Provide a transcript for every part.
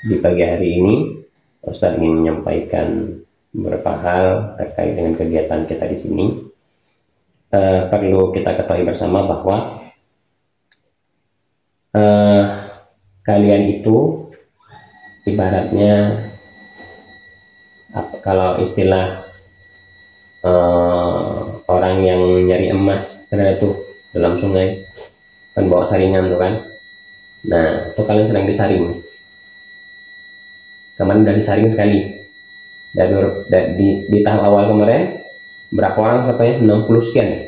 Di pagi hari ini, Ustadz ingin menyampaikan beberapa hal terkait dengan kegiatan kita di sini. Perlu kita ketahui bersama bahwa kalian itu ibaratnya kalau istilah orang yang nyari emas tuh dalam sungai kan bawa saringan tuh kan. Nah, itu kalian sedang disaring. Kemarin udah disaring sekali. Di tahap awal kemarin berapa orang sampai 60 sekian ya?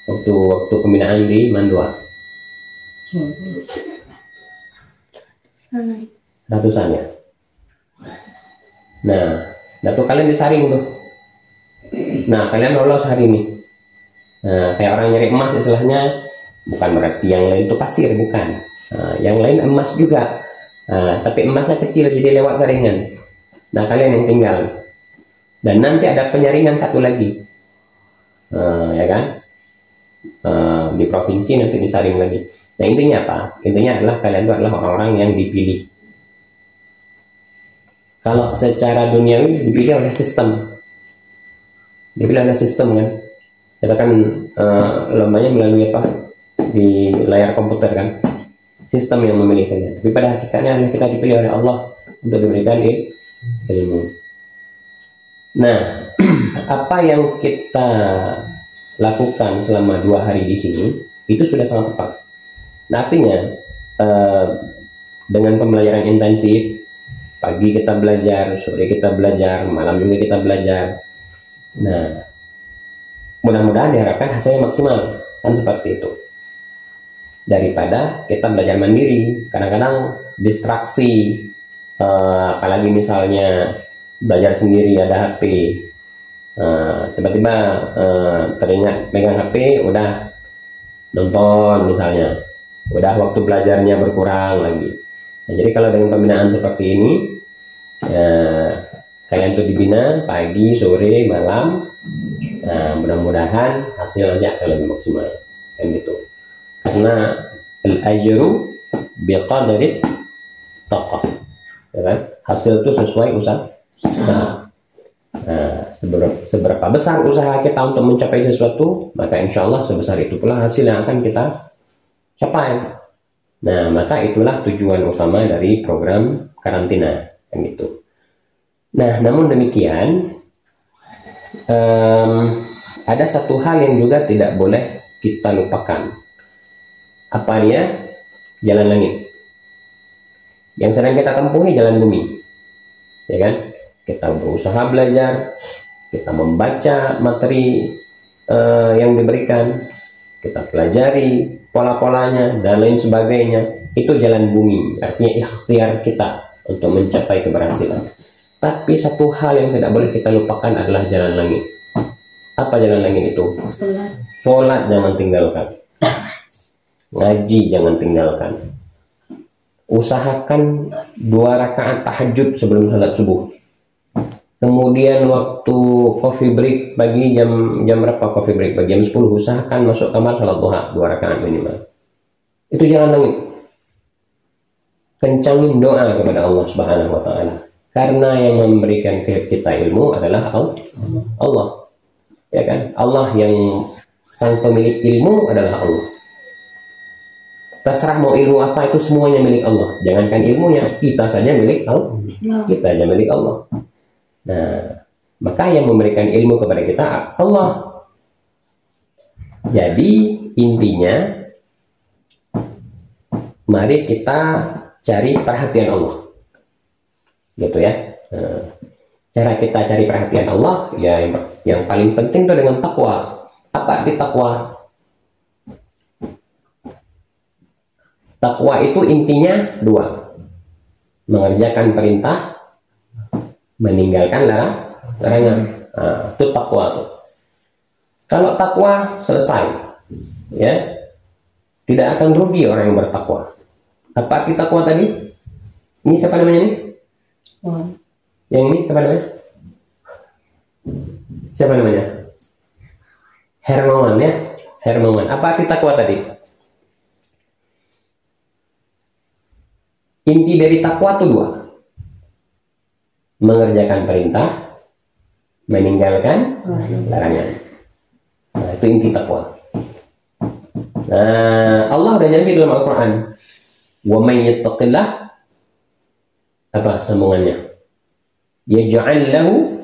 Waktu pembinaan di Mandua. Ratusan ya. Nah tuh kalian disaring tuh. Nah, kalian lolos hari ini. Nah, kayak orang nyari emas istilahnya, bukan berarti yang lain itu pasir, bukan. Nah, yang lain emas juga. Nah, tapi emasnya kecil jadi lewat saringan. Nah, kalian yang tinggal. Dan nanti ada penyaringan satu lagi. Ya kan? Di provinsi nanti disaring lagi. Nah, intinya apa? Intinya adalah kalian itu adalah orang-orang yang dipilih. Kalau secara duniawi dipilih oleh sistem. Dipilih oleh sistem kan. Kita kan lombanya melalui apa? Di layar komputer kan. Sistem yang memilih kalian. Tapi pada hakikatnya adalah kita dipilih oleh Allah untuk diberikan ilmu. Nah, apa yang kita lakukan selama 2 hari di sini itu sudah sangat tepat. Nah, artinya dengan pembelajaran intensif, pagi kita belajar, sore kita belajar, malam juga kita belajar. Nah, mudah-mudahan diharapkan hasilnya maksimal, kan seperti itu. Daripada kita belajar mandiri, kadang-kadang distraksi, apalagi misalnya belajar sendiri ada HP, tiba-tiba teringat megang HP, udah nonton misalnya, udah waktu belajarnya berkurang lagi. Nah, jadi kalau dengan pembinaan seperti ini, kalian tuh dibina pagi, sore, malam. Nah, mudah-mudahan hasil nanti akan lebih maksimal, kan gitu. Karena al-ajru biqadri taqah, ya kan? Hasil itu sesuai usaha. Nah, seberapa besar usaha kita untuk mencapai sesuatu, maka insya Allah sebesar itu pula hasil yang akan kita capai. Nah, maka itulah tujuan utama dari program karantina, kan gitu. Nah, namun demikian, ada satu hal yang juga tidak boleh kita lupakan. Apa dia? Jalan langit. Yang sedang kita tempuh ini jalan bumi, ya kan? Kita berusaha belajar, kita membaca materi yang diberikan, kita pelajari pola-polanya dan lain sebagainya. Itu jalan bumi, artinya ikhtiar kita untuk mencapai keberhasilan. Tapi satu hal yang tidak boleh kita lupakan adalah jalan langit. Apa jalan langit itu? Sholat jangan tinggalkan. Ngaji jangan tinggalkan. Usahakan 2 rakaat tahajud sebelum sholat subuh. Kemudian waktu coffee break pagi jam berapa coffee break? Pagi jam 10, usahakan masuk kamar sholat duha 2 rakaat minimal. Itu jalan langit. Kencangin doa kepada Allah Subhanahu wa taala. Karena yang memberikan kita ilmu adalah Allah. Ya kan? Allah yang sang pemilik ilmu adalah Allah. Terserah mau ilmu apa, itu semuanya milik Allah. Jangankan ilmunya, kita saja milik Allah. Kita aja milik Allah. Nah, maka yang memberikan ilmu kepada kita Allah. Jadi intinya, mari kita cari perhatian Allah, gitu ya. Nah, cara kita cari perhatian Allah, ya yang paling penting itu dengan takwa. Apa arti takwa? Takwa itu intinya 2, mengerjakan perintah, meninggalkan larangan. Nah, itu takwa tuh. Kalau takwa selesai, ya, tidak akan rugi orang yang bertakwa. Apa arti takwa tadi? Ini siapa namanya nih? Yang ini siapa namanya? Siapa namanya? Hermawan ya, Hermawan. Apa arti takwa tadi? Inti dari takwa itu dua. Mengerjakan perintah, meninggalkan larangan. Nah, itu inti takwa. Nah, Allah udah janji dalam Al-Quran, wa may yattaqillah, apa sambungannya? Yaj'al lahu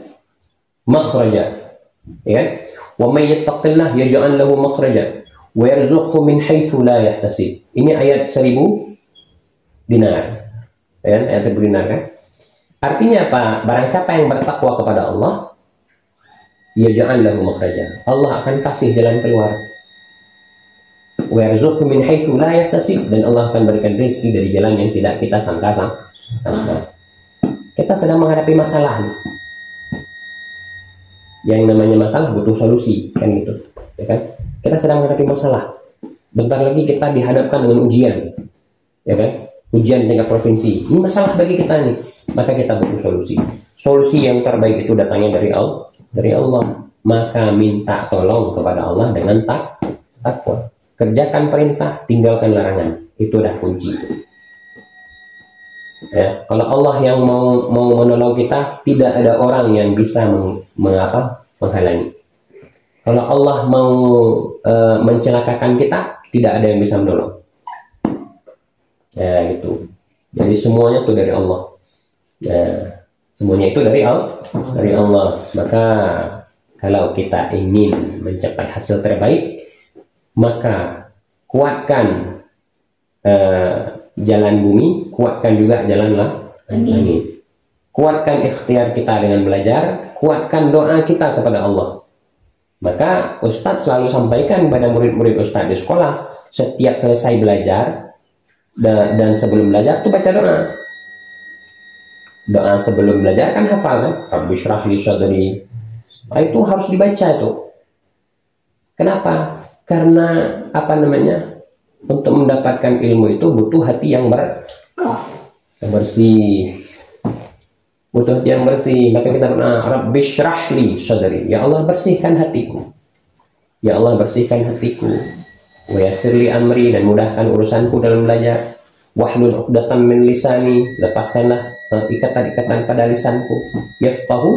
makhraja. Ya kan? Wa may yattaqillah yaj'al lahu makhraja wa yarzuqhu min haitsu la yahtasib. Ini ayat 1000 dinar. Ya kan? Ayat 1000 dinar kan? Artinya apa? Barang siapa yang bertakwa kepada Allah, yaj'al lahu makhraja. Allah akan kasih jalan keluar. Wa yarzuqhu min haitsu la yahtasib, dan Allah akan berikan rezeki dari jalan yang tidak kita sangka. Kita sedang menghadapi masalah nih. Yang namanya masalah butuh solusi, kan gitu. Ya kan? Kita sedang menghadapi masalah. Bentar lagi kita dihadapkan dengan ujian. Ya kan? Ujian tingkat provinsi. Ini masalah bagi kita nih. Maka kita butuh solusi. Solusi yang terbaik itu datangnya dari Allah. Maka minta tolong kepada Allah dengan takwa. Kerjakan perintah, tinggalkan larangan. Itu udah kunci. Ya, kalau Allah yang mau menolong kita, tidak ada orang yang bisa menghalangi. Kalau Allah mau mencelakakan kita, tidak ada yang bisa menolong. Ya, gitu. Jadi semuanya itu dari Allah. Ya, semuanya itu dari Allah. Maka kalau kita ingin mencapai hasil terbaik, maka kuatkan jalan bumi, kuatkan juga jalan langit. Kuatkan ikhtiar kita dengan belajar, kuatkan doa kita kepada Allah. Maka Ustadz selalu sampaikan kepada murid-murid Ustadz di sekolah, setiap selesai belajar dan sebelum belajar itu baca doa. Doa sebelum belajar kan hafal kan? Rabbi syrah li sadri. Itu harus dibaca itu. Kenapa? Karena untuk mendapatkan ilmu itu butuh hati yang bersih. Butuh hati yang bersih. Maka kita berdoa, Rabbi syrah li sadri. Ya Allah, bersihkan hatiku. Ya Allah, bersihkan hatiku. Wa yassir li amri, dan mudahkan urusanku dalam belajar. Wahlul 'uqdatam min lisani, lepaskanlah ikatan-ikatan pada lisanku. Yafqahu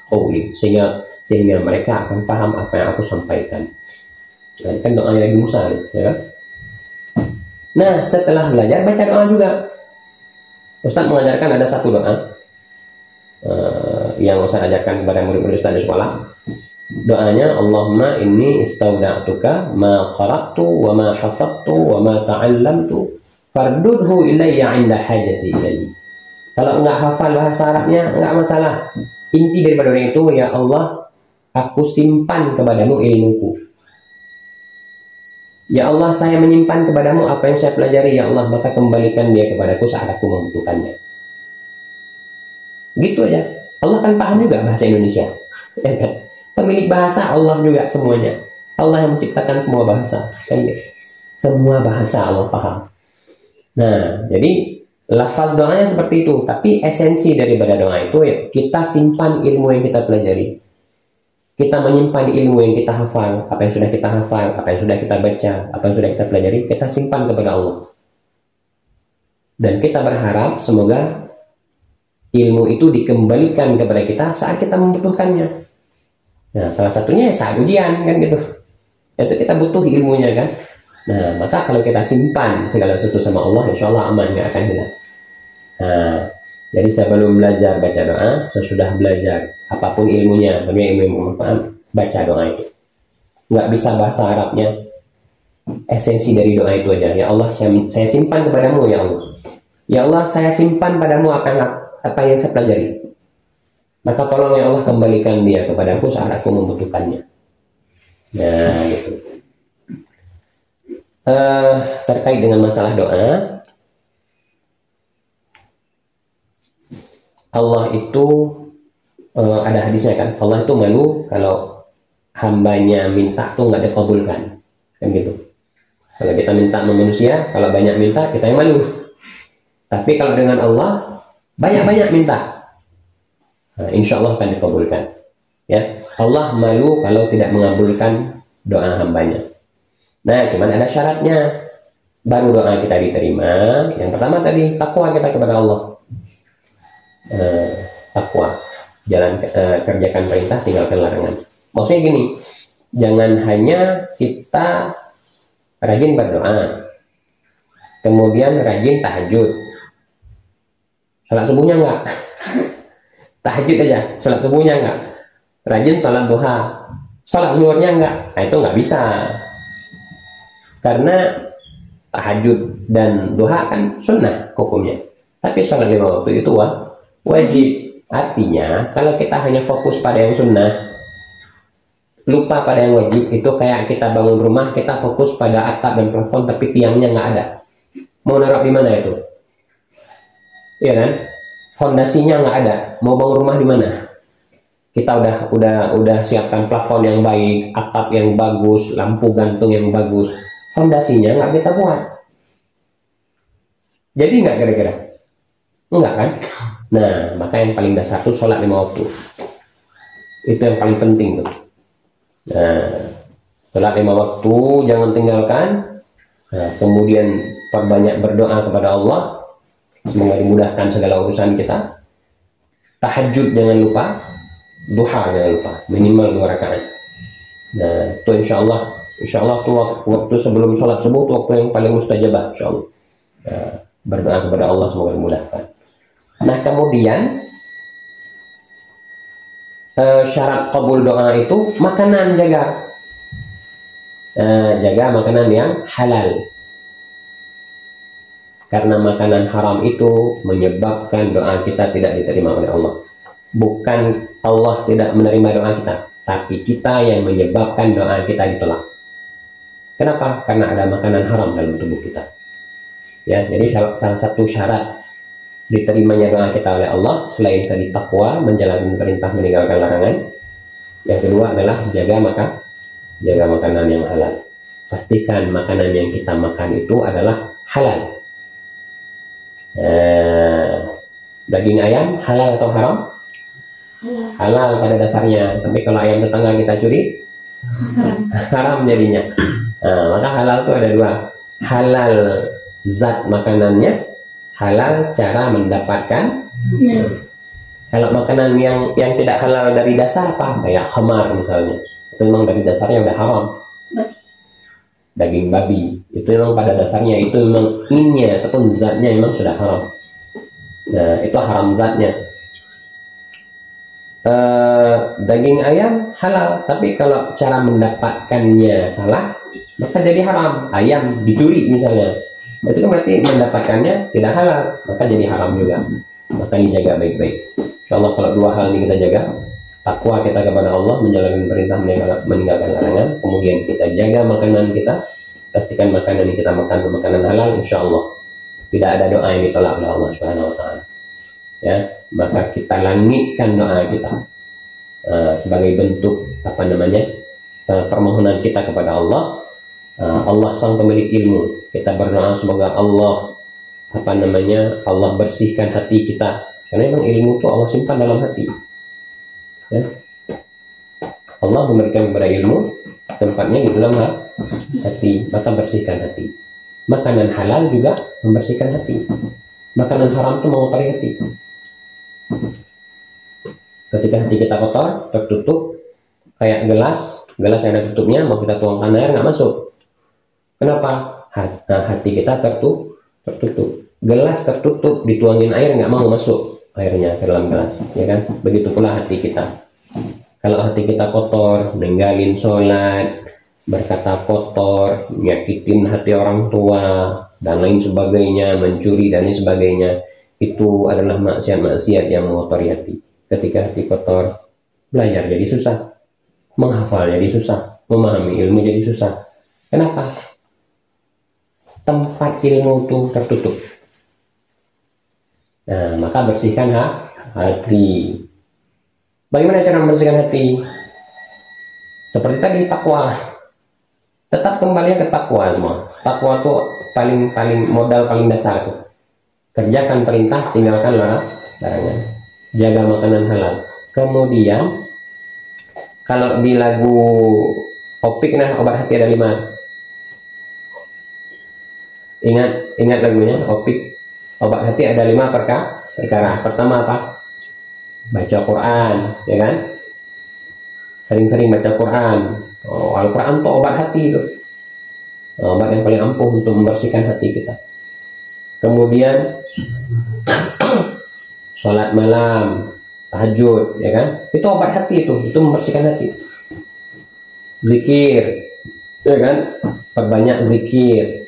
qawli, sehingga mereka akan paham apa yang aku sampaikan. Nah, kan doanya Nabi Musa, ya kan? Nah, setelah belajar baca doa juga. Ustaz mengajarkan ada satu doa yang Ustaz ajarkan kepada murid-murid Ustaz di sekolah. Doanya, Allahumma inni istauda'tuka ma qara'tu wa ma hafadtu wa ma ta'allamtu fardudhu ilayya 'inda hajati ilayhi. Kalau enggak hafal bahasa Arabnya enggak masalah. Inti daripada doa itu, ya Allah, aku simpan kepadamu ilmuku. Ya Allah, saya menyimpan kepadamu apa yang saya pelajari. Ya Allah, maka kembalikan dia kepadaku saat aku membutuhkannya. Gitu aja. Allah kan paham juga bahasa Indonesia. Ya kan? Pemilik bahasa Allah juga semuanya. Allah yang menciptakan semua bahasa. Semua bahasa Allah paham. Nah, jadi lafaz doanya seperti itu. Tapi esensi daripada doa itu, ya, kita simpan ilmu yang kita pelajari. Kita menyimpan ilmu yang kita hafal, apa yang sudah kita hafal, apa yang sudah kita baca, apa yang sudah kita pelajari, kita simpan kepada Allah. Dan kita berharap semoga ilmu itu dikembalikan kepada kita saat kita membutuhkannya. Nah, salah satunya saat ujian, kan gitu. Itu kita butuh ilmunya, kan. Nah, maka kalau kita simpan segala sesuatu sama Allah, insya Allah aman, nggak akan hilang. Nah, jadi sebelum belajar baca doa, sesudah belajar apapun ilmunya, ilmu yang bermanfaat, baca doa itu. Nggak bisa bahasa Arabnya, esensi dari doa itu aja. Ya Allah, saya simpan kepadamu, ya Allah. Ya Allah, saya simpan padamu apa yang saya pelajari. Maka tolong ya Allah, kembalikan dia kepadaku saat aku membutuhkannya. Nah, gitu. Terkait dengan masalah doa, Allah itu ada hadisnya kan, Allah itu malu kalau hambanya minta tuh nggak dikabulkan, kan gitu. Kalau kita minta sama manusia, kalau banyak minta kita yang malu. Tapi kalau dengan Allah banyak-banyak minta, nah, insya Allah akan dikabulkan. Ya, Allah malu kalau tidak mengabulkan doa hambanya. Nah, cuman ada syaratnya. baru doa kita diterima. Yang pertama tadi takwa kita kepada Allah. Takwa, kerjakan perintah, tinggalkan larangan. Maksudnya gini, jangan hanya kita rajin berdoa, kemudian rajin tahajud, salat subuhnya enggak. Tahajud aja, salat subuhnya enggak. Rajin salat duha, salat zuhurnya enggak. Nah, itu nggak bisa. Karena tahajud dan duha kan sunnah hukumnya. Tapi salat 5 waktu itu wajib. Artinya, kalau kita hanya fokus pada yang sunnah, lupa pada yang wajib, itu kayak kita bangun rumah, kita fokus pada atap dan plafon, tapi tiangnya nggak ada. Mau naruh di mana itu? Iya kan? Fondasinya nggak ada. Mau bangun rumah di mana? Kita udah siapkan plafon yang baik, atap yang bagus, lampu gantung yang bagus. Fondasinya nggak kita buat. Jadi nggak kira-kira? Enggak kan? Nah, maka yang paling dasar itu sholat 5 waktu. Itu yang paling penting tuh. Nah, sholat 5 waktu jangan tinggalkan. Nah, kemudian perbanyak berdoa kepada Allah, semoga dimudahkan segala urusan kita. Tahajud jangan lupa, duha jangan lupa, minimal 2 rakaat. Nah, itu insya Allah tuh waktu sebelum sholat subuh itu waktu yang paling mustajabah, insya Allah. Nah, berdoa kepada Allah semoga dimudahkan. Nah, kemudian syarat kabul doa itu makanan, jaga makanan yang halal. Karena makanan haram itu menyebabkan doa kita tidak diterima oleh Allah. Bukan Allah tidak menerima doa kita, tapi kita yang menyebabkan doa kita ditolak. Kenapa? Karena ada makanan haram dalam tubuh kita. Ya, jadi salah satu syarat diterimanya doa kita oleh Allah selain tadi takwa, menjalankan perintah, meninggalkan larangan. Yang kedua adalah jaga makanan yang halal. Pastikan makanan yang kita makan itu adalah halal. Daging ayam halal atau haram? Halal pada dasarnya. Tapi kalau ayam tetangga kita curi, haram jadinya. Nah, maka halal itu ada 2. Halal zat makanannya, halal cara mendapatkan. Kalau makanan yang tidak halal dari dasar apa? Kayak khamar misalnya, itu memang dari dasarnya udah haram. Daging babi itu memang pada dasarnya itu memang innya ataupun zatnya memang sudah haram. Nah, itu haram zatnya. Daging ayam halal, tapi kalau cara mendapatkannya salah, maka jadi haram. Ayam dicuri misalnya, itu kan berarti mendapatkannya tidak halal, maka jadi haram juga. Maka dijaga baik-baik. Insyaallah kalau 2 hal ini kita jaga, takwa kita kepada Allah, menjalankan perintah, meninggalkan larangan, kemudian kita jaga makanan kita, pastikan makanan yang kita makan itu makanan halal, insyaallah tidak ada doa yang ditolak oleh Allah Subhanahu wa taala. Ya, maka kita langitkan doa kita sebagai bentuk permohonan kita kepada Allah. Allah sang pemilik ilmu, kita berdoa semoga Allah Allah bersihkan hati kita, karena memang ilmu itu Allah simpan dalam hati. Ya. Allah memberikan kepada ilmu tempatnya di dalam hati, maka bersihkan hati. Makanan halal juga membersihkan hati. Makanan haram itu mengotori hati. Ketika hati kita kotor, tertutup, kayak gelas yang ada tutupnya, mau kita tuangkan air nggak masuk. Kenapa? Hati kita tertutup. Gelas tertutup, dituangin air nggak mau masuk airnya ke dalam gelas, ya kan? Begitu pula hati kita. Kalau hati kita kotor, ninggalin sholat, berkata kotor, nyakitin hati orang tua, dan lain sebagainya, mencuri dan lain sebagainya, itu adalah maksiat-maksiat yang mengotori hati. Ketika hati kotor, belajar jadi susah, menghafal jadi susah, memahami ilmu jadi susah. Kenapa? Tempat ilmu itu tertutup. Nah, maka bersihkan hati. Bagaimana cara membersihkan hati? Seperti tadi, takwa. Tetap kembali ke takwa semua. Takwa itu modal paling dasar tuh. Kerjakan perintah, tinggalkan larangan. Jaga makanan halal. Kemudian kalau di lagu Opik, obat hati ada 5. Ingat lagunya, obat hati ada 5 perkara. Pertama apa? Baca Quran, ya kan? Sering-sering baca Quran. Al-Quran itu obat hati itu. Obat yang paling ampuh untuk membersihkan hati kita. Kemudian sholat malam, tahajud, ya kan? Itu obat hati itu membersihkan hati. Zikir, ya kan? Perbanyak zikir.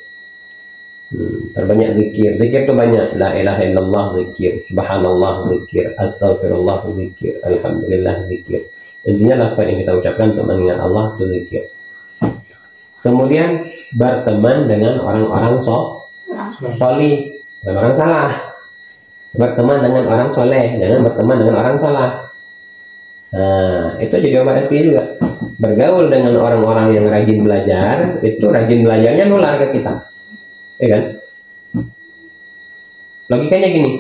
Perbanyak zikir. Zikir itu banyak. La ilaha illallah zikir, subhanallah zikir, astagfirullah zikir, alhamdulillah zikir. Intinya lafaz yang kita ucapkan untuk mengingat Allah itu zikir. Kemudian berteman dengan orang-orang solih, bukan orang salah. Berteman dengan orang soleh, jangan berteman dengan orang salah. Nah, itu jadi obat hati juga. Bergaul dengan orang-orang yang rajin belajar, itu rajin belajarnya nular ke kita, ya kan? Logikanya gini,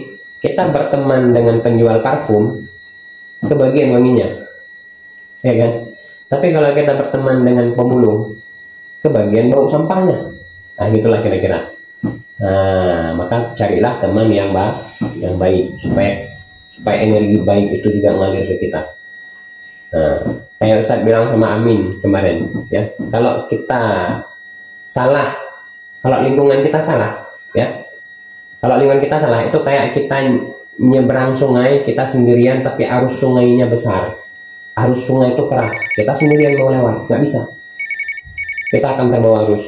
kita berteman dengan penjual parfum, kebagian wanginya, ya kan? Tapi kalau kita berteman dengan pemulung, kebagian bau sampahnya. Nah, gitulah kira-kira. Nah, maka carilah teman yang baik supaya energi baik itu juga mengalir ke kita. Nah, kayak Ustadz bilang sama Amin kemarin, ya, kalau kita salah, kalau lingkungan kita salah, ya, kalau lingkungan kita salah itu kayak kita nyeberang sungai, kita sendirian tapi arus sungainya besar, arus sungai itu keras, kita sendirian mau lewat, nggak bisa, kita akan terbawa arus,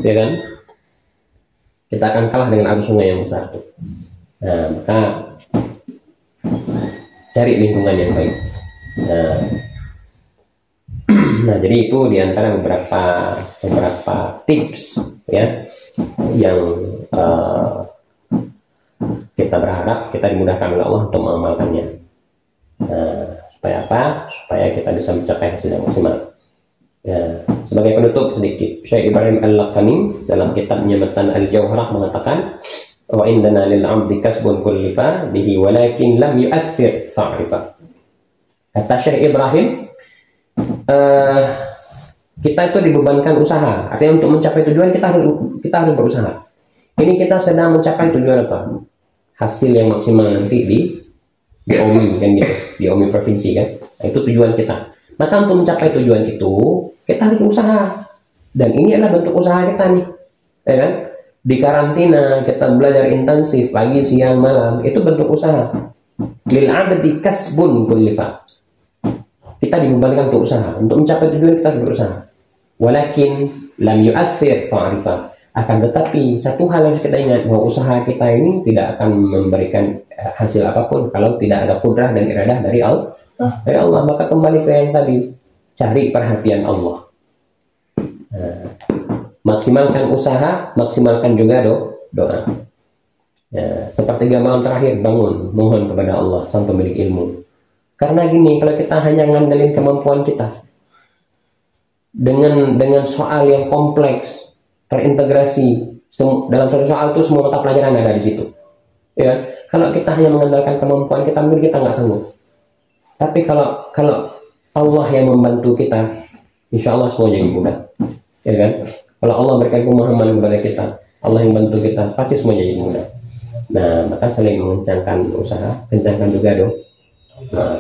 ya kan? Kita akan kalah dengan arus sungai yang besar. Nah, maka cari lingkungan yang baik. Nah, jadi itu diantara beberapa tips, ya, yang kita berharap kita dimudahkan oleh Allah untuk mengamalkannya. Supaya apa? Supaya kita bisa mencapai hasil yang maksimal. Ya, sebagai penutup sedikit, Syekh Ibrahim Al-Laqani dalam kitabnya Matan Al-Jawharah mengatakan, wa indana lil 'abdi kasbun kullifa bihi walakin lam yu'athir fa'rifa. Kata Syekh Ibrahim, kita itu dibebankan usaha. Artinya untuk mencapai tujuan kita harus berusaha. Ini kita sedang mencapai tujuan apa? Hasil yang maksimal nanti di OMI kan gitu, di OMI provinsi kan. Nah, itu tujuan kita. Maka untuk mencapai tujuan itu kita harus usaha. Dan ini adalah bentuk usaha kita nih, ya kan? Di karantina kita belajar intensif pagi, siang, malam, itu bentuk usaha. Lil 'abdi kasbun kullifa. Kita dibebankan untuk usaha. Untuk mencapai tujuan kita harus berusaha. Walakin lam yu'athir fa'rifa. Akan tetapi satu hal yang kita ingat, bahwa usaha kita ini tidak akan memberikan hasil apapun kalau tidak ada kudrah dan iradah dari Allah. Maka kembali ke yang tadi, cari perhatian Allah. Nah, maksimalkan usaha, maksimalkan juga doa. Ya, sepertiga malam terakhir bangun, mohon kepada Allah sang pemilik ilmu. Karena gini, kalau kita hanya ngandelin kemampuan kita dengan soal yang kompleks, terintegrasi dalam satu soal itu semua mata pelajaran ada di situ. Ya, kalau kita hanya mengandalkan kemampuan kita, mungkin kita nggak sanggup. Tapi kalau Allah yang membantu kita, insya Allah semua jadi mudah, ya kan? Kalau Allah berikan pemahaman kepada kita, Allah yang bantu kita, pasti semua jadi mudah. Nah, maka saling mengencangkan usaha, kencangkan juga dong. Nah,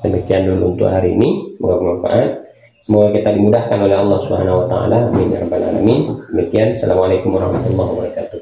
demikian dulu untuk hari ini, semoga bermanfaat. Semoga kita dimudahkan oleh Allah Subhanahu wa taala. Amin ya rabbal alamin. Demikian, assalamualaikum warahmatullahi wabarakatuh.